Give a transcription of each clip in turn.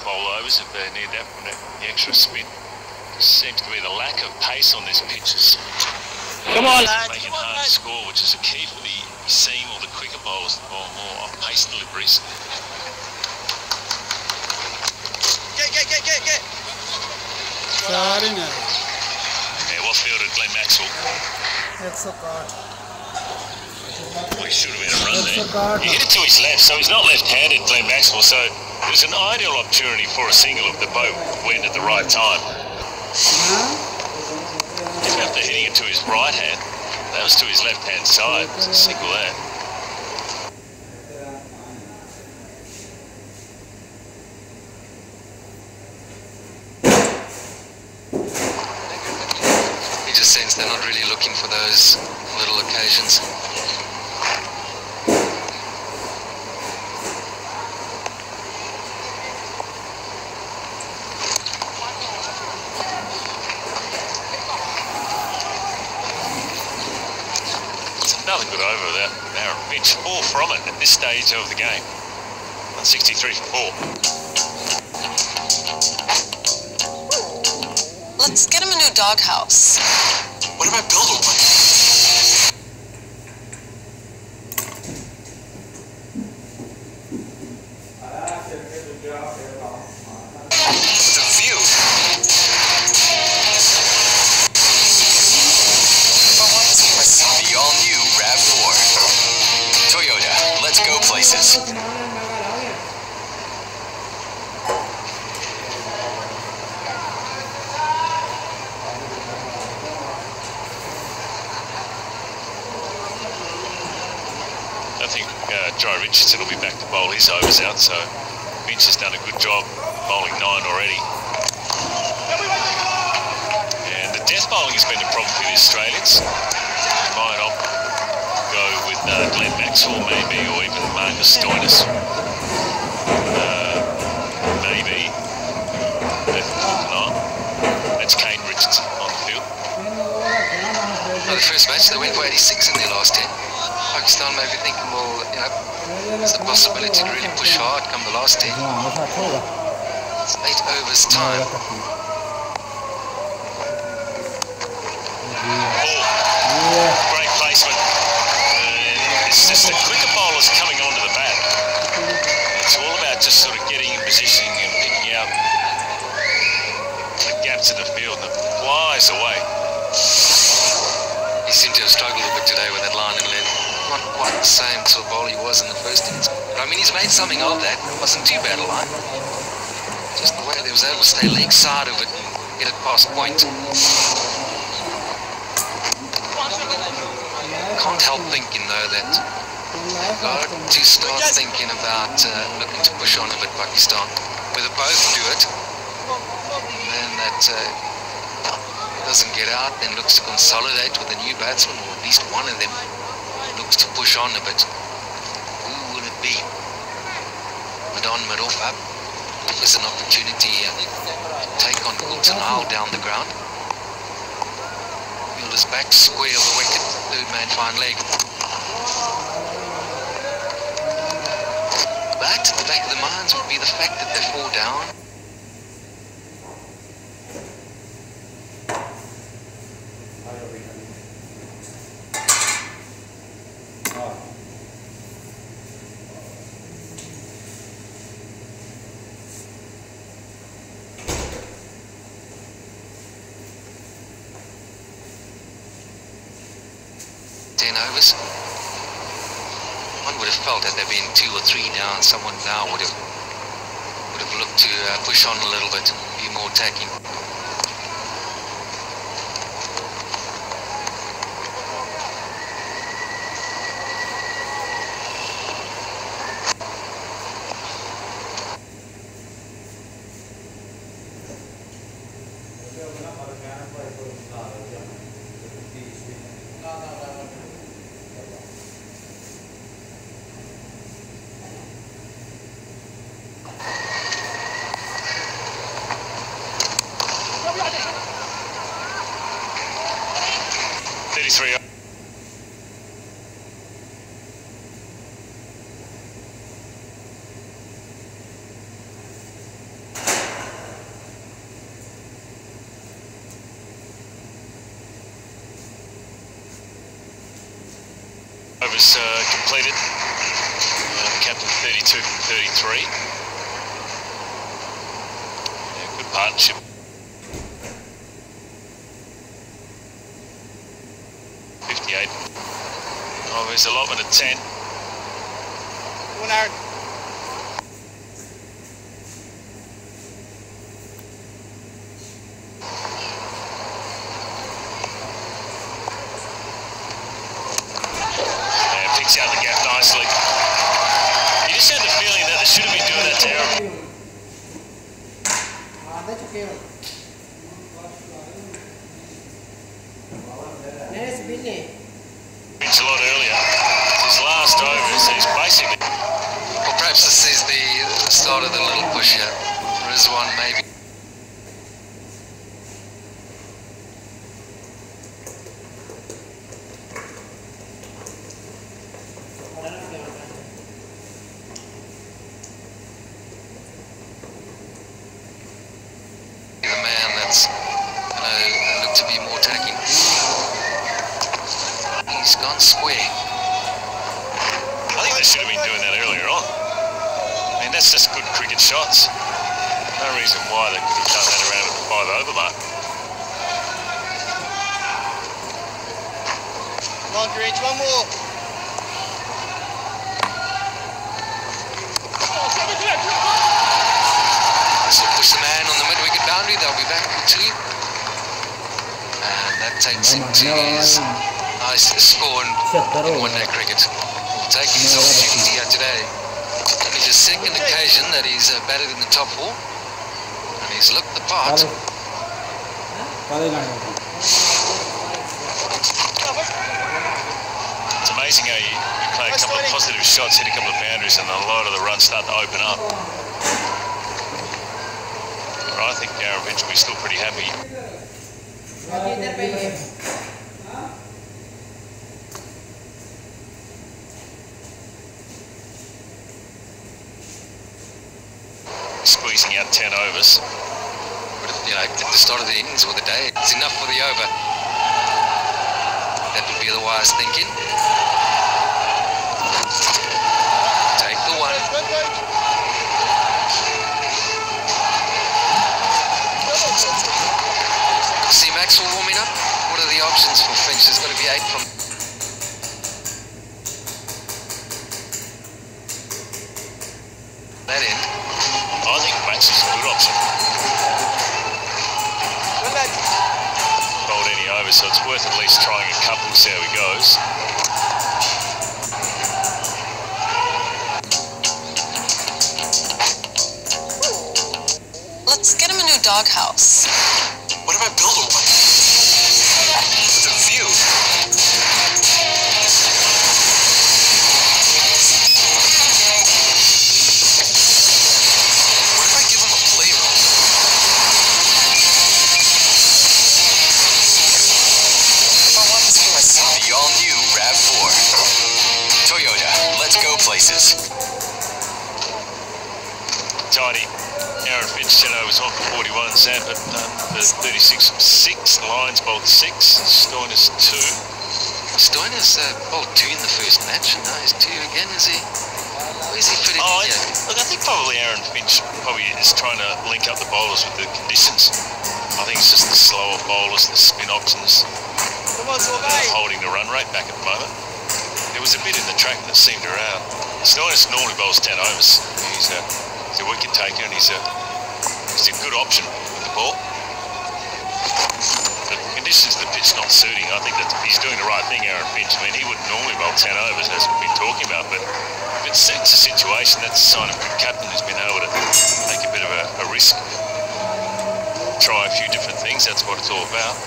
to bowl overs if they need that from the extra spin. Just seems to be the lack of pace on this pitch is Come on, lad. making it hard to score, which is a key for the seam or the quicker bowls to bowl more off-pace deliveries. Get. Yeah, well fielded, Glenn Maxwell. That's a card. Well, he should have been a run there. He hit it to his left, so he's not left-handed, Glenn Maxwell, so it was an ideal opportunity for a single if the boat went at the right time. Even after hitting it to his right hand, that was to his left-hand side. It was a single there. You just sense they're not really looking for those little occasions. Another good over there. It's 4 from it at this stage of the game. 63 for 4. Let's get him a new doghouse. What about building one? The view. The all-new RAV4. Toyota, let's go places. I think Joe Richardson will be back to bowl his overs out, so Vince has done a good job bowling 9 already. And the death bowling has been a problem for the Australians. They might go with Glenn Maxwell maybe, or even Marcus Stoinis. Maybe. That's Kane Richardson on the field. Well, the first match they went for 86 in their last 10. Pakistan may be thinking, well, you know, there's the possibility to really push hard come the last 10. It's 8 overs time. Great placement. It's just the quicker bowlers coming onto the bat. It's all about just sort of getting in positioning and picking out the gaps in the field, and it flies away. He seemed to have struggled a bit today with that line and length. Not quite the same sort of bowler he was in the first innings. But I mean, he's made something of that. It wasn't too bad a line. Just the way they was able to stay leg side of it and get it past point. Can't help thinking though that they've got to start thinking about looking to push on a bit, Pakistan. Whether both do it, then that doesn't get out, then looks to consolidate with a new batsman, or at least one of them looks to push on a bit. Who will it be? Mid-on, mid-off up. Offers an opportunity to take on Coulter down the ground. Fielder's back, square of the wicket, third man fine leg. But at the back of the minds would be the fact that they're 4 down. Overs. One would have felt that there been 2 or 3 down, someone now would have looked to push on a little bit, be more attacking. completed. Captain 32 from 33. Yeah, good partnership. Oh, there's allotment of 10. Come on, Aaron. Yeah, picks out the gap nicely. You just had the feeling that they should have been doing that to Aaron. A lot earlier. His last overs, he's basically... Well, perhaps this is the start of the little push here. There is one, maybe. The man that's going to look to be more attacking. He's gone square. I think they should have been doing that earlier on. I mean, that's just good cricket shots. No reason why they could have done that around at the 5 over mark. Come on, Grinch, one more. So push the man on the mid-wicket boundary. They'll be back with 2. And that takes him to his nice score in one-day cricket. He'll take his opportunity here today. Only the second occasion that he's batted in the top 4. And he's looked the part. It's amazing how you play a couple of positive shots, hit a couple of boundaries, and a lot of the runs start to open up. But I think Rahmantv will be still pretty happy. Squeezing out 10 overs. But you know, at the start of the innings or the day, it's enough for the over. That would be the wise thinking. Take the one. See Maxwell warming up. What are the options for Finch? There's got to be 8 from that end. I think Max is a good option. Bowled any over, so it's worth at least trying a couple, see how he goes. Let's get him a new doghouse. What if I build him one? With a view. What if I give him a playroom? If I want this for myself. The all-new RAV4. Toyota, let's go places. Tidy. Rahmantv 10 overs on for 41. Zampa the 36 from 6. Lyons bowled 6. Stoinis 2. Stoinis bowled 2 in the first match. Now he's 2 again, is he? Where is he fitting in here? Look, I think probably Rahmantv probably is trying to link up the bowlers with the conditions. I think it's just the slower bowlers, the spin options, holding the run rate back at the moment. There was a bit in the track that seemed around. Stoinis normally bowls 10 overs. He's a wicket taker and he's a good option with the ball. The conditions of the pitch not suiting, I think that he's doing the right thing, Rahmantv. I mean, he wouldn't normally bowl 10 overs, as we've been talking about, but if it suits the situation, that's a sign of a good captain who's been able to take a bit of a risk, try a few different things. That's what it's all about.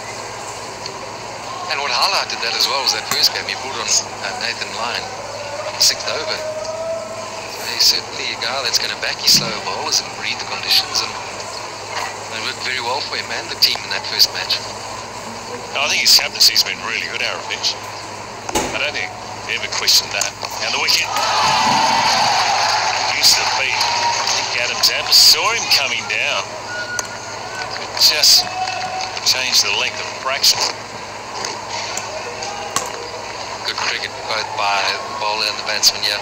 And what highlighted that as well was that first game he brought on Nathan Lyon, 6th over. He's certainly a guy that's going to back his slower bowlers and read the conditions, and they worked very well for him and the team in that first match. I think his captaincy's been really good, Rahmantv. I don't think he ever questioned that. And the wicket. Used to beat. I think Adam Zampa saw him coming down. Could just change the length of a fraction. Good cricket wicket both by the bowler and the batsman here.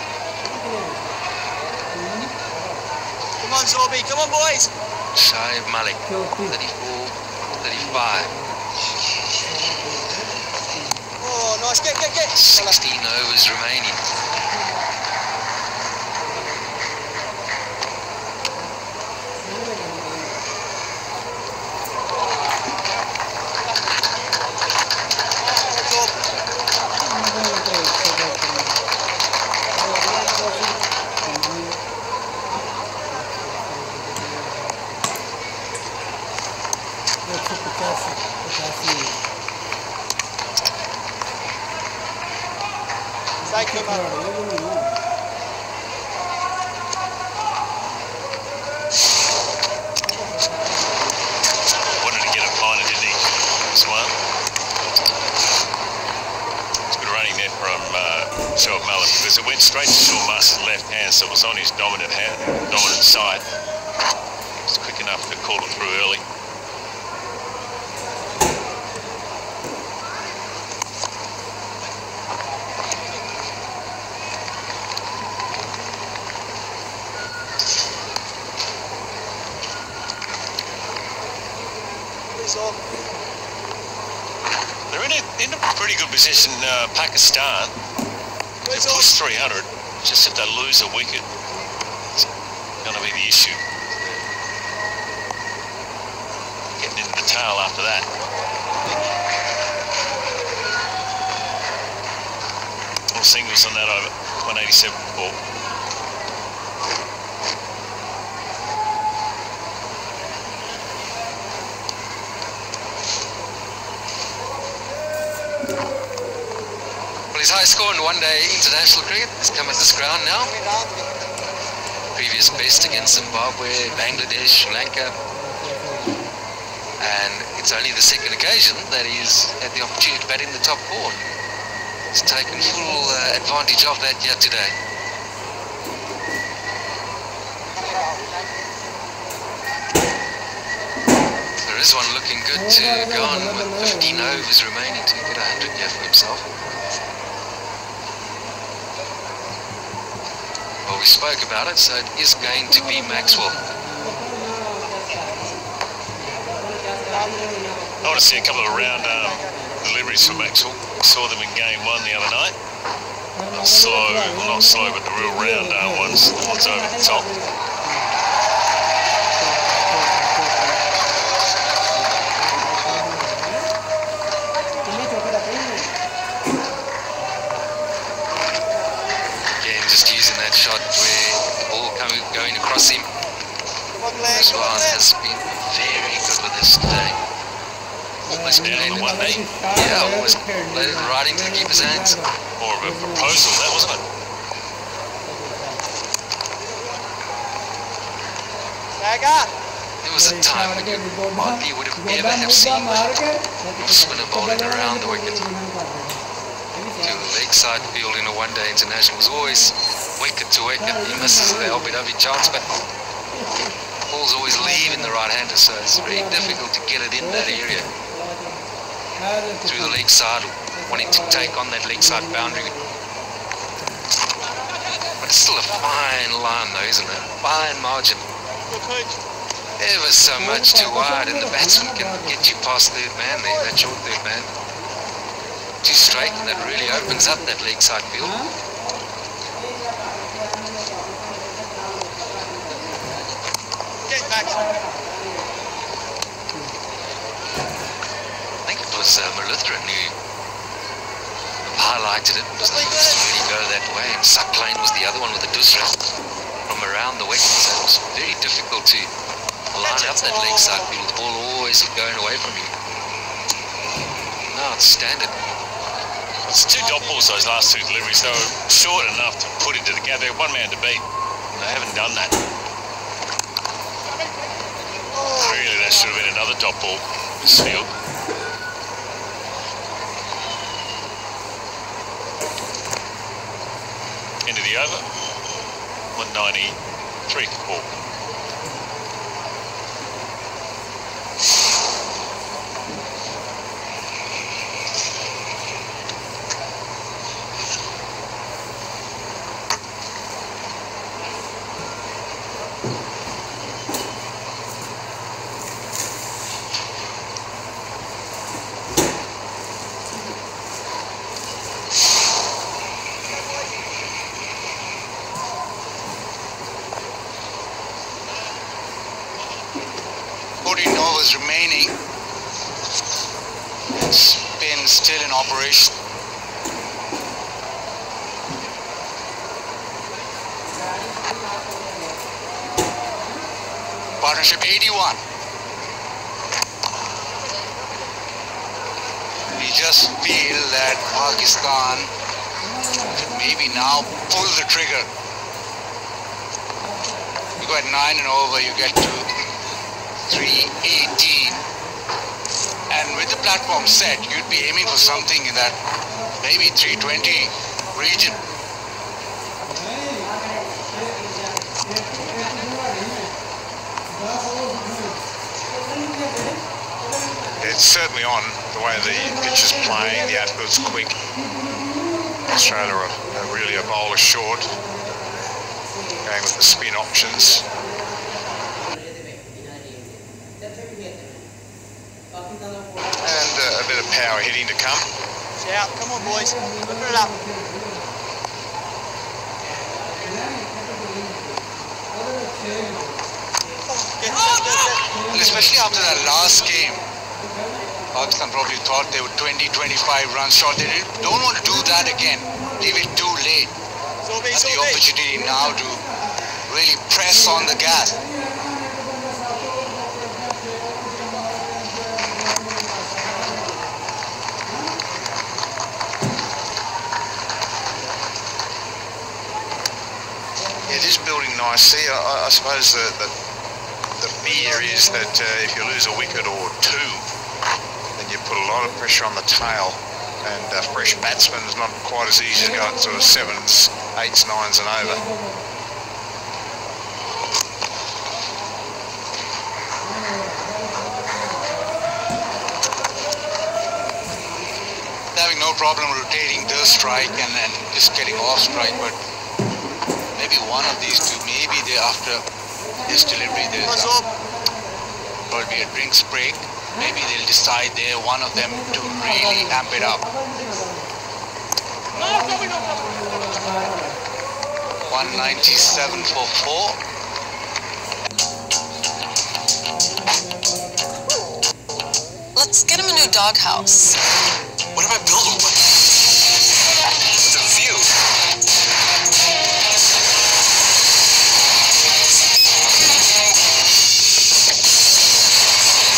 Come on, Zorby. Come on, boys. Shaib Malik, 34, 35. Oh, nice. Get. 16 overs remaining. Thank you, man. Wanted to get a finder, didn't he? This one. It's good running there from Shoaib Malik because it went straight to Shaun Marsh's left hand, so it was on his dominant side. He was quick enough to call it through early. They're in a pretty good position, Pakistan. They push 300, just if they lose a wicket, it's going to be the issue. Getting into the tail after that. All singles on that over, 187 ball. His high score in one-day international cricket has come at this ground now. Previous best against Zimbabwe, Bangladesh, Sri Lanka. And it's only the second occasion that he's had the opportunity to bat in the top four. He's taken full advantage of that yet today. There is one looking good to go on with 15 overs remaining to get 100 here for himself. Well, we spoke about it, so it is going to be Maxwell. I want to see a couple of round deliveries from Maxwell. Saw them in game one the other night. Slow, well, not slow, but the real round ones, the ones over the top. Again, just using that shot where the ball going across him. Rizwan has been very good with this today. Almost down on the 1 knee. Yeah, almost let it right into the keeper's hands. More of a proposal, that wasn't it? There was a time when you hardly would have ever have seen a spinner bowling around the wicket. To the leg side field in a one-day international was always wicket to wicket. He misses the LBW chance, but balls always leave in the right-hander, so it's very difficult to get it in that area. Through the leg side, wanting to take on that leg side boundary. But it's still a fine line though, isn't it? Fine margin. Ever so much too wide, and the batsman can get you past third man there, that short third man. Too straight, and that really opens up that leg side field. Get back. I think it was Merlithran who highlighted it, because they used to really go that way, and Suck Lane was the other one with the Dusra from around the wicket, so it was very difficult to line up that leg side field, the ball always going away from you. No, it's standard. It's two dot balls, those last two deliveries. They were short enough to put into the gap. They're one man to beat. They haven't done that. Really, that should have been another dot ball this field. End of the over. 193 for 4. Overs remaining. Spin still in operation. Partnership 81. We just feel that Pakistan should maybe now pull the trigger. You go at 9 and over, you get to 318, and with the platform set, you'd be aiming for something in that maybe 320 region. It's certainly on the way the pitch is playing. The output's quick. Australia are really a bowler short, going with the spin options. And a bit of power hitting to come. Shout, come on boys, open it up. And especially after that last game, Pakistan probably thought they were 20-25 runs short. They don't want to do that again, leave it too late. That's the opportunity now to really press on the gas. It is building nicely. I suppose the fear is that if you lose a wicket or two, then you put a lot of pressure on the tail, and fresh batsmen is not quite as easy to go at sort of 7s, 8s, 9s and over. Having no problem rotating the strike and just getting off strike, but maybe one of these two, maybe they, after this delivery, there's probably a drinks break. Maybe they'll decide there, one of them, to really amp it up. 197 for 4. Let's get him a new doghouse. What if I build him one? With a view.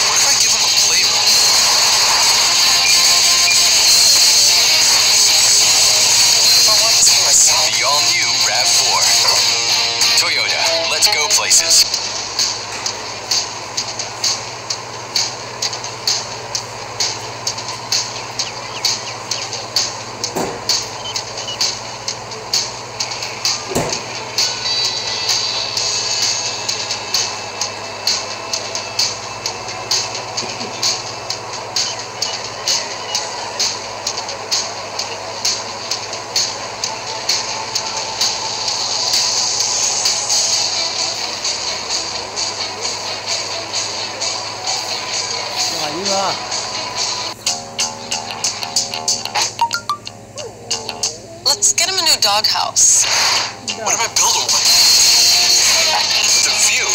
What if I give him a playroom? If I want this for myself. The all-new RAV4. Toyota, let's go places. Let's get him a new doghouse. What if I build him one? With a view.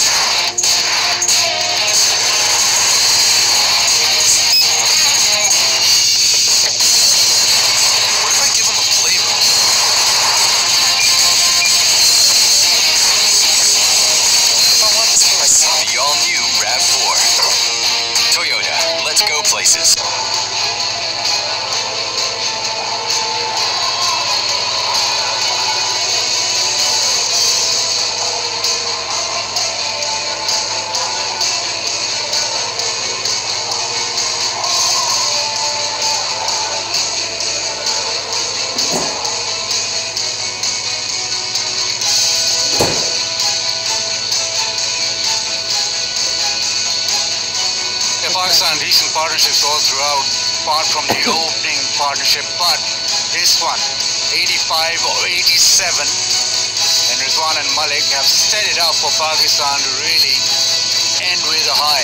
What if I give him a playroom? If I want this for myself. The all-new RAV4. Toyota, let's go places. Pakistan, decent partnerships all throughout, apart from the opening partnership, but this one, 85 or 87, and there's Rizwan and Malik have set it up for Pakistan to really end with a high.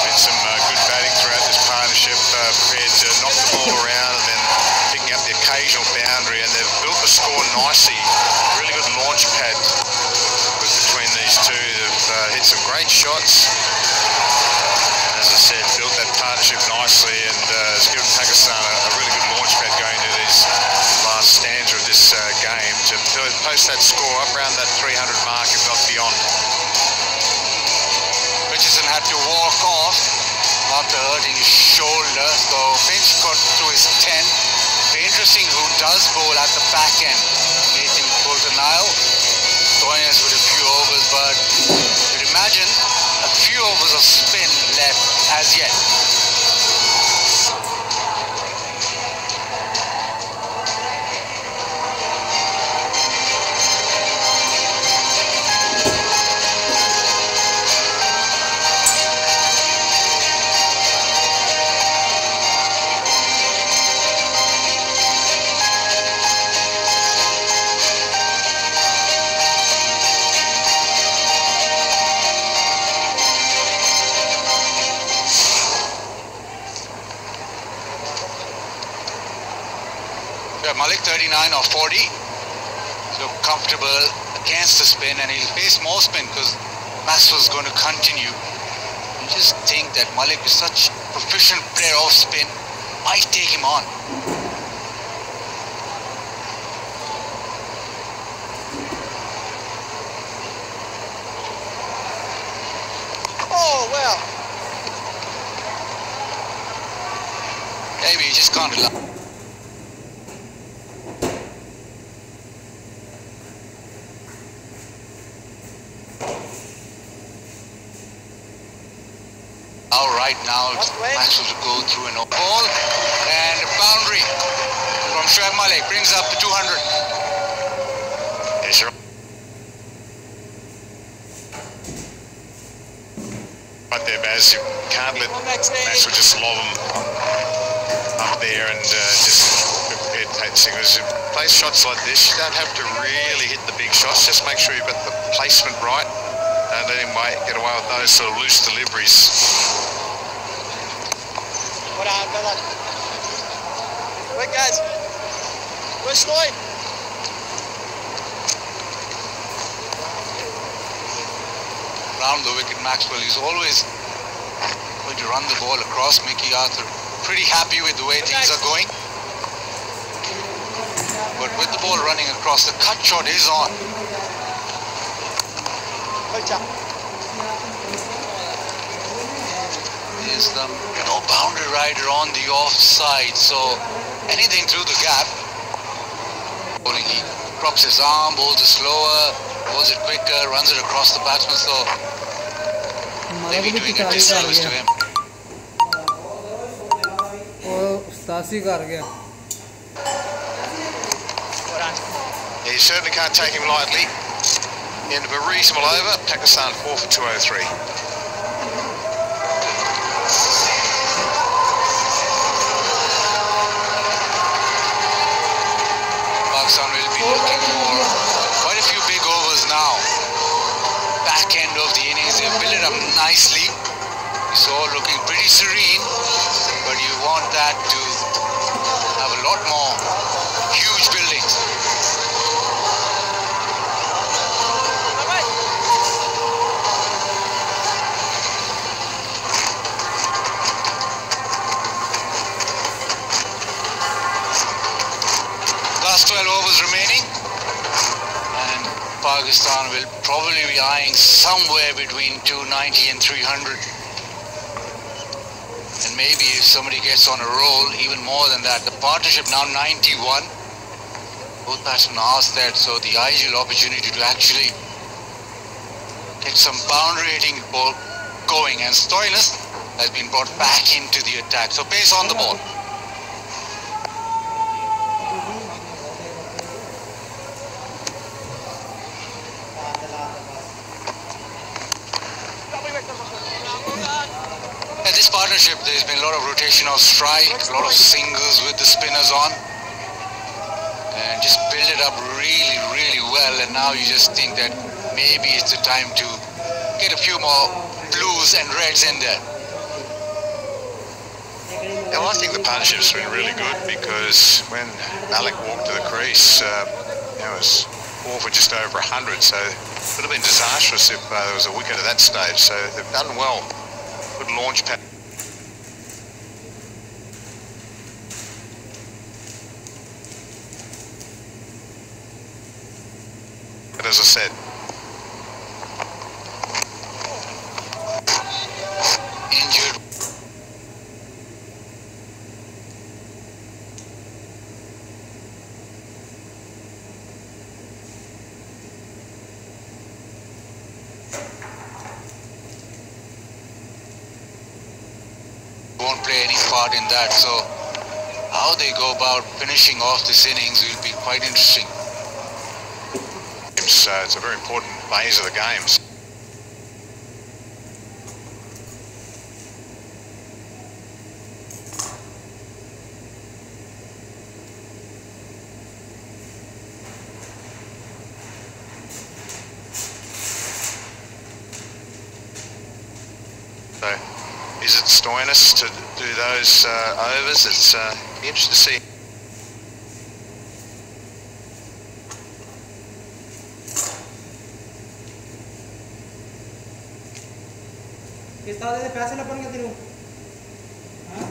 Been some good batting throughout this partnership, prepared to knock the ball around and then picking up the occasional boundary, and they've built the score nicely. Really good launch pad between these two. They've hit some great shots. As I said, built that partnership nicely, and has given Pakistan a really good launch pad going into this last stanza of this game to post that score up around that 300 mark, if not beyond. Richardson had to walk off after hurting his shoulder, so Finch got through his 10. Be interesting who does bowl at the back end. Nathan Bolton-Nile, Stoinis with a few overs, but you'd imagine a few overs of spin left as yet. Malik 39 or 40, so comfortable against the spin, and he'll face more spin because Maxwell's going to continue. You just think that Malik is such a proficient player of spin, might take him on. Oh, well. Maybe you just can't allow. Right now, Maxwell to go through an ball, and a boundary from Shoaib Malik brings up the 200. Yes, sir. Right there, Baz. You can't let Maxwell just lob them up there and just prepare to take the signals. You play shots like this, you don't have to really hit the big shots. Just make sure you've got the placement right. Don't let him get away with those sort of loose deliveries. Hold on, brother. Quick, guys. Where's Lloyd? Round the wicket, Maxwell is always going to run the ball across Mickey Arthur. Pretty happy with the way things are going. But with the ball running across, the cut shot is on. Good job. Is the boundary rider on the offside, so anything through the gap. Bowling, he drops his arm, bowls it slower, bowls it quicker, runs it across the batsman, so maybe doing a disservice to him. You certainly can't take him lightly. End of a reasonable over, Pakistan 4 for 203. Pakistan will be looking for quite a few big overs now. Back end of the innings, they've built it up nicely. It's all looking pretty serene, but you want that to have a lot more huge buildings. Last 12 overs remaining, and Pakistan will probably be eyeing somewhere between 290 and 300. And maybe if somebody gets on a roll, even more than that. The partnership now 91. Both batsmen asked that, so the ideal opportunity to actually get some boundary hitting ball going. And Stoinis has been brought back into the attack. So pace on the ball. At this partnership, there's been a lot of rotation of strike, a lot of singles with the spinners on. And just build it up really, really well. And now you just think that maybe it's the time to get a few more blues and reds in there. Yeah, well, I think the partnership's been really good because when Malik walked to the crease, it was 4 for just over 100, so it would have been disastrous if there was a wicket at that stage. So they've done well. Good launch pad. But as I said, injured. Won't play any part in that, so how they go about finishing off this innings will be quite interesting. it's a very important phase of the games. So, is it Stoinis to do those overs? It's be interesting to see. किस तरह से पैसे ना बन गए तेरे को? हाँ?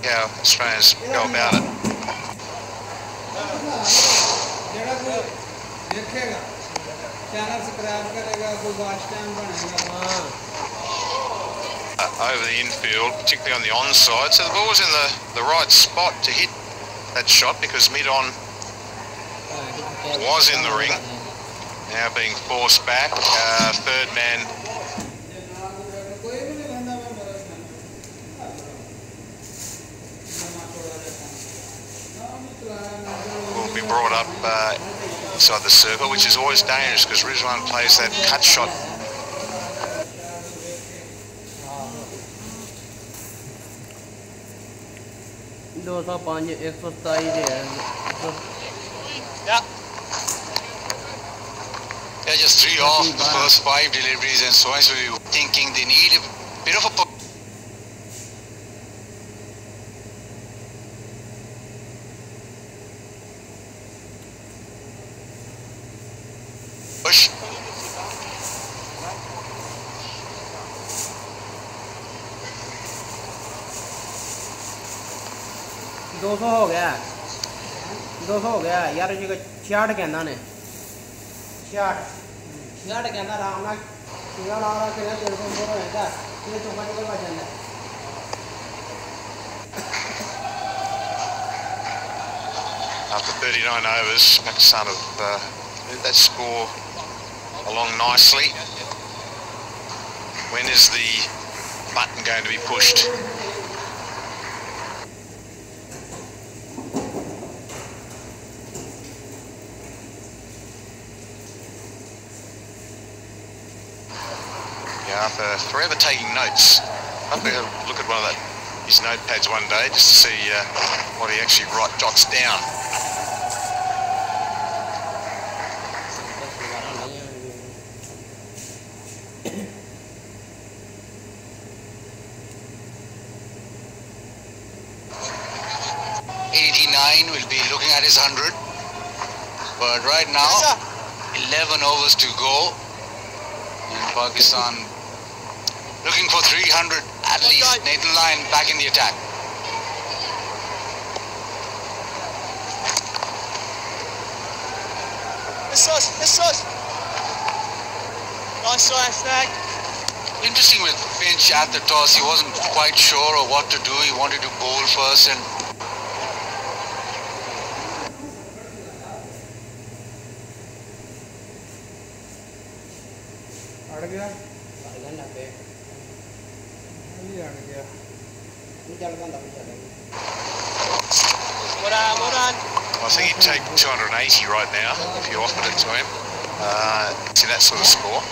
How Australians go about it. जेड़ा कोई देखेगा, चैनल सब्सक्राइब करेगा, कोई वॉच टाइम बढ़ाएगा. Over the infield, particularly on the onside, so the ball was in the right spot to hit that shot because mid-on was in the ring. Now being forced back, third man will be brought up inside the circle, which is always dangerous because Rizwan plays that cut shot. They're just 3 off the first 5 deliveries, and so we were thinking they need a bit of a push. हो गया 200 हो गया यार जी को 66 कहना ने 66 कहना आराम ना सीधा ला रहा के 150 हो जाता ये तो मत कर बचन है. After 39 overs, Pakistan have moved that score along nicely. When is the button going to be pushed? Yeah, after forever taking notes. I'll have to look at one of his notepads one day just to see what he actually jots down. Will be looking at his 100, but right now 11 overs to go and Pakistan looking for 300 at least. Nathan Lyon back in the attack. It's us. Nice try, Snag. Interesting with Finch at the toss, he wasn't quite sure of what to do. He wanted to bowl first and Well done. I think he'd take 280 right now if you offered it to him. See that sort of score.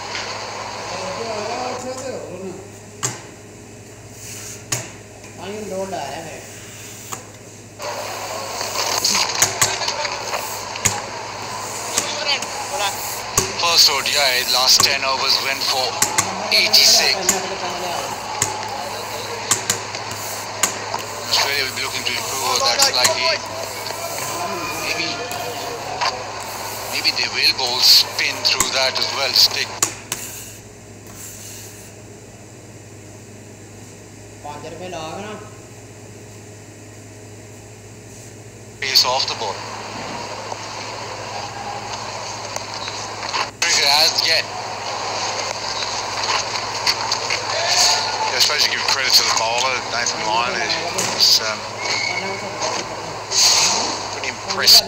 First ODI, last 10 overs went for 86. Australia will be looking to improve that slightly. Maybe they will bowl spin through that as well. Stick. Pace off the ball. As yet. Yeah, I suppose you give credit to the bowler, Nathan Lyon, who's pretty impressive.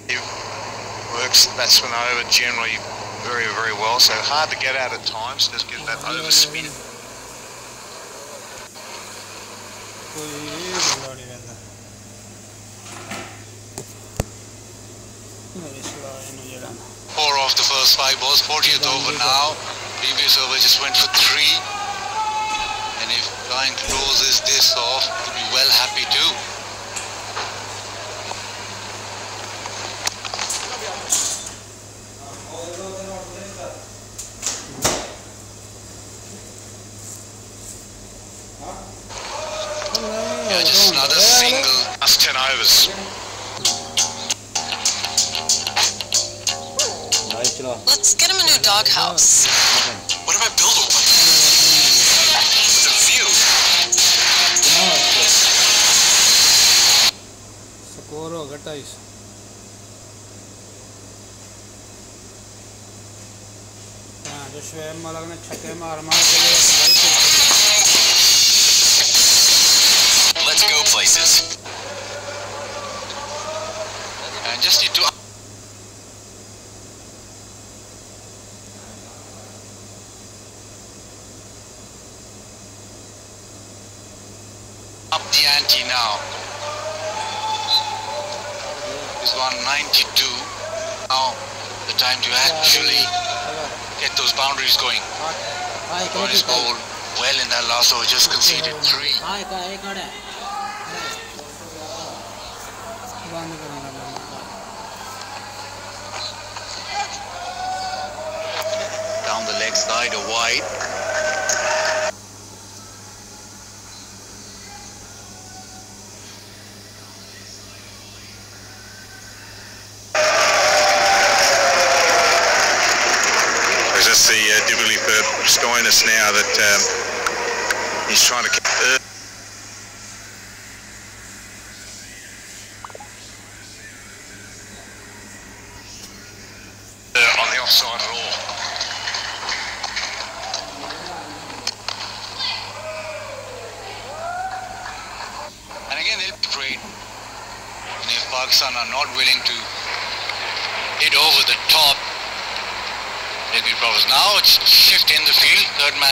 He works the batsman over generally very, very well, so hard to get out at times, just get that overspin. Four off the first 5 balls, 40th over now. Previous over just went for 3. And if Ryan closes this off, he'll be well happy too. Yeah, just another single. That's 10 overs. Let's get him a new doghouse. What if I build one? With a view. Score होगा 28. जो शुएब मलिक ने छक्के मार के Let's go places. And just need to up the ante now. He's 192. Now the time to actually get those boundaries going. Gone is bowled well in that last over, just conceded 3. Down the leg side, a wide. That's the Dibley Skyness now that he's trying to keep on the offside at all. And again, they'll trade. And if Pakistan are not willing to hit over the top, there'll be problems. Now it's shift in the field. Third man